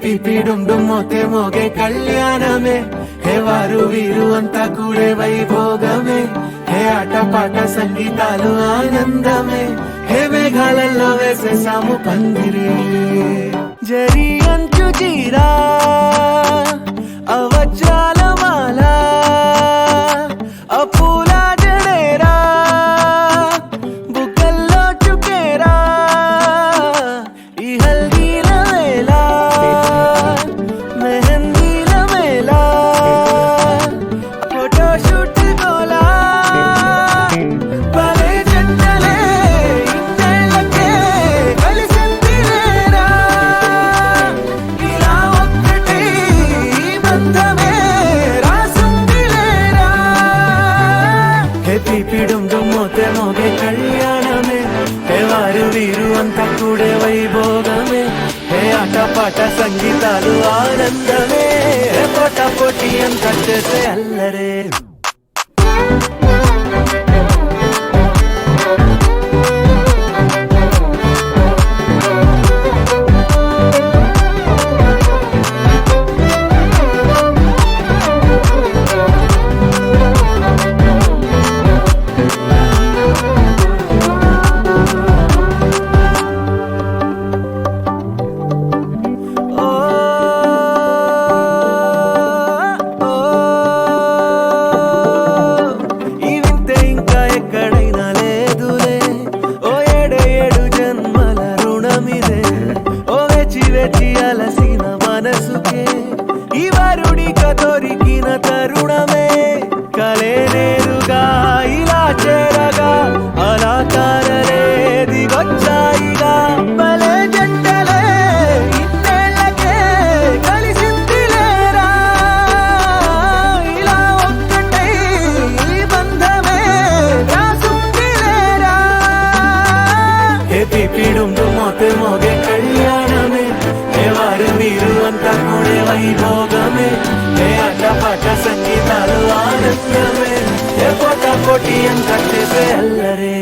పిపిడుం మోతే మోగే కళ్యాణమే హే వారు వీరు అంతా కూడే వైభోగమే హే ఆటపాట సంగీతాలు ఆనందమే హే మేఘాలలో వేసేసాము పందిరే జరి అంచు జీరా అవజ్రాల మాల అపూల జడేరా బుగ్గల్లో చుకేరా ఈ హల్దీల వేళ మెహందీల మేళ ఫోటోషూట్ గోలా భలే జంటలే ఇన్నేళ్ళకే కలిసిందిలేరా ఇలా ఒక్కటి బంధమే రాసుందిలేరా హే పిపిడుం మోతే మోగే కళ్యాణమే హే వారు వీరు అంతా కూడే వైభోగమే హే ఆటపాట సంగీతాలు ఆనందమే హే పోటా పోటీ అంతా చేసే అల్లరే అలసిన మనసుకే ఈ వరుడిక దొరికిన తరుణమే కలే నేరుగా ఇలా చేరగా అలా కారలే దిగొచ్చాయిగా భలే జంటలే ఇన్నేళ్ళకే కలిసిందిలేరా ఇలా ఒక్కటై ఈ బంధమే రాసుందిలేరా హే పిపిడుం మోతే మోగే కళ్యాణమే వారు వీరు అంతా కూడే వైభోగమే హే ఆటపాట సంగీతాలు ఆనందమే హే పోటా పోటీ అంతా చేసే అల్లరే